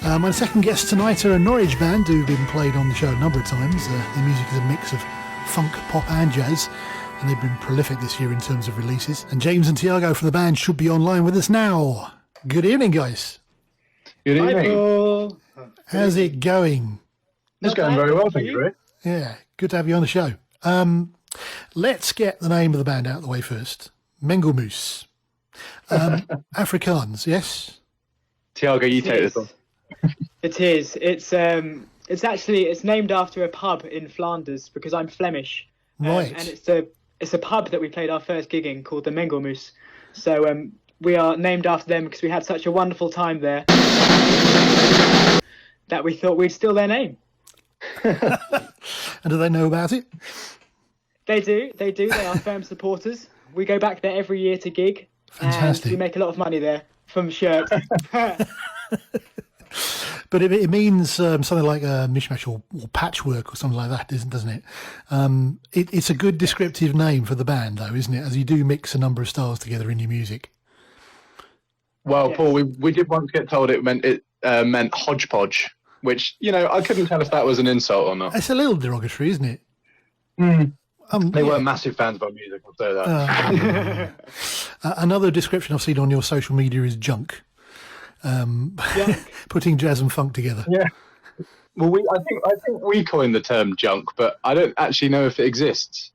My second guest tonight are a Norwich band who've been played on the show a number of times. Their music is a mix of funk, pop and jazz, and they've been prolific this year in terms of releases. And James and Tiago from the band should be online with us now. Good evening, guys. Good evening. Hi, Paul. How's it going? It's going very well, thank you, Ray. Yeah, good to have you on the show. Let's get the name of the band out of the way first. Mengels. Afrikaans, yes? Tiago, you take this one. It is. It's named after a pub in Flanders because I'm Flemish. Right. And it's a pub that we played our first gig in called the Mengels. So we are named after them because we had such a wonderful time there that we thought we'd steal their name. And do they know about it? They do. They are firm supporters. We go back there every year to gig. Fantastic. And we make a lot of money there from shirts. But it means something like mishmash or patchwork or something like that, doesn't it? It's a good descriptive name for the band, though, isn't it? As you do mix a number of styles together in your music. Well, Yes. Paul, we did once get told it meant hodgepodge, which, I couldn't tell if that was an insult or not. It's a little derogatory, isn't it? They weren't massive fans of our music, I'll say that. Another description I've seen on your social media is junk. Putting jazz and funk together. Yeah. Well, I think we coined the term junk, but I don't actually know if it exists.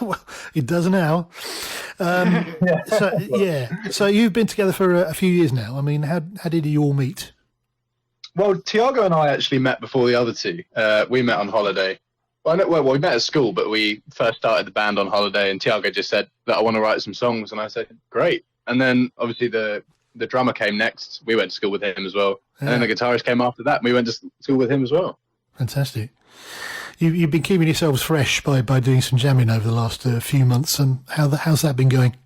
Well, it does now. So you've been together for a few years now. I mean, how did you all meet? Well, Tiago and I actually met before the other two. We met on holiday. Well, we met at school, but we first started the band on holiday, and Tiago just said that I want to write some songs, and I said, great. And then, obviously, the drummer came next. We went to school with him as well. And then the guitarist came after that, and we went to school with him as well. Fantastic. You've been keeping yourselves fresh by doing some jamming over the last few months, and how's that been going?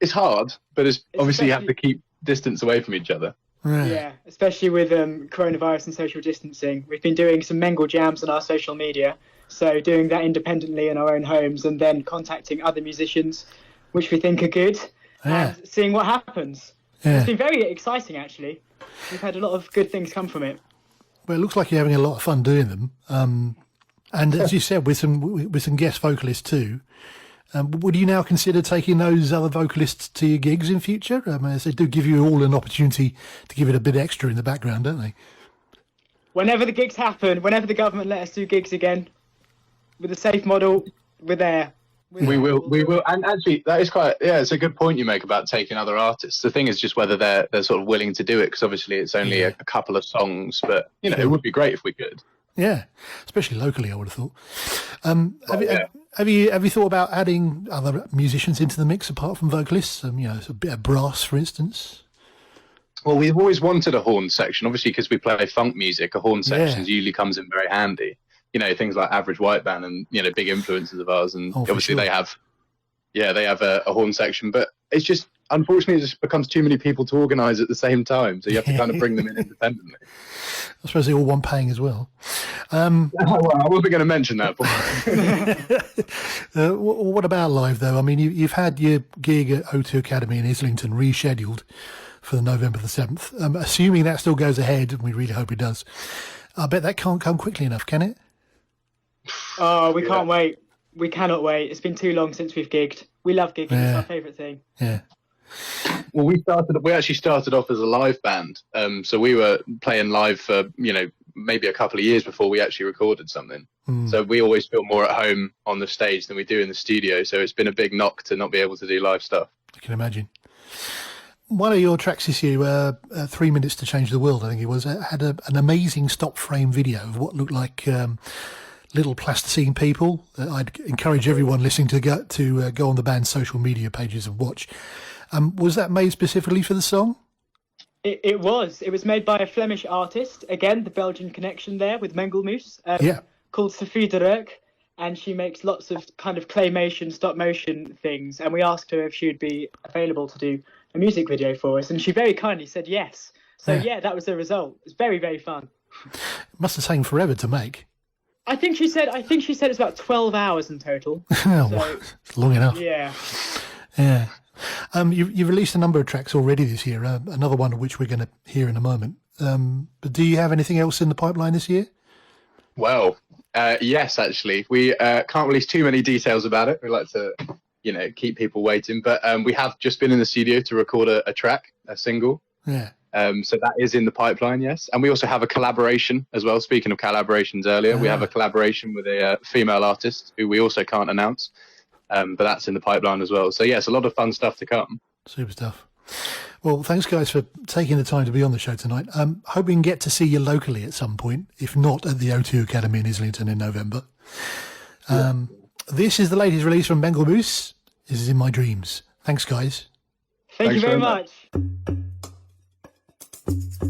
It's hard, but it's obviously you have to keep distance away from each other. Right. Yeah, especially with coronavirus and social distancing. We've been doing some Mengel jams on our social media, so doing that independently in our own homes and then contacting other musicians, which we think are good, and seeing what happens. Yeah. It's been very exciting, actually. We've had a lot of good things come from it. Well, it looks like you're having a lot of fun doing them. And as you said, with some guest vocalists too. Would you now consider taking those other vocalists to your gigs in future? As they do give you all an opportunity to give it a bit extra in the background, don't they? Whenever the gigs happen, whenever the government let us do gigs again, with a safe model, we're there. We will. And actually, that is it's a good point you make about taking other artists. The thing is just whether they're sort of willing to do it, because obviously it's only a couple of songs, but, it would be great if we could. Yeah, especially locally, I would have thought. Have you thought about adding other musicians into the mix apart from vocalists? A bit of brass, for instance. Well, we've always wanted a horn section, obviously, because we play funk music. A horn section usually comes in very handy. Things like Average White Band and big influences of ours, and obviously they have a horn section. But it's just, unfortunately, it just becomes too many people to organise at the same time, so you have to kind of bring them in independently. I suppose they all want paying as well. Well, I wasn't going to mention that. What about live, though? I mean, you've had your gig at O2 Academy in Islington rescheduled for November the 7th. Assuming that still goes ahead, and we really hope it does, I bet that can't come quickly enough, can it? Oh, we can't wait. We cannot wait. It's been too long since we've gigged. We love gigging. It's our favourite thing. Yeah. Well, we actually started off as a live band. So we were playing live for, maybe a couple of years before we actually recorded something. So we always feel more at home on the stage than we do in the studio. So it's been a big knock to not be able to do live stuff. I can imagine. One of your tracks this year, 3 Minutes to Change the World, I think it was, had an amazing stop frame video of what looked like little plasticine people. I'd encourage everyone listening to go on the band's social media pages and watch. Was that made specifically for the song? It was. It was made by a Flemish artist. Again, the Belgian connection there with Mengels. Called Flute-Berger, and she makes lots of kind of claymation, stop motion things. And we asked her if she would be available to do a music video for us, and she very kindly said yes. So that was the result. It's very, very fun. It must have taken forever to make. I think she said it's about 12 hours in total. It's long enough. Yeah. Yeah. You've released a number of tracks already this year, another one of which we're going to hear in a moment. But do you have anything else in the pipeline this year? Well, yes, actually. We can't release too many details about it. We like to, keep people waiting. But we have just been in the studio to record a track, a single. Yeah. So that is in the pipeline, yes. And we also have a collaboration as well. Speaking of collaborations earlier, we have a collaboration with a female artist who we also can't announce. But that's in the pipeline as well. So, yes, a lot of fun stuff to come. Super stuff. Well, thanks, guys, for taking the time to be on the show tonight. Hope we can get to see you locally at some point, if not at the O2 Academy in Islington in November. This is the latest release from Mengels. This is In My Dreams. Thanks, guys. Thank you very much. Thank you.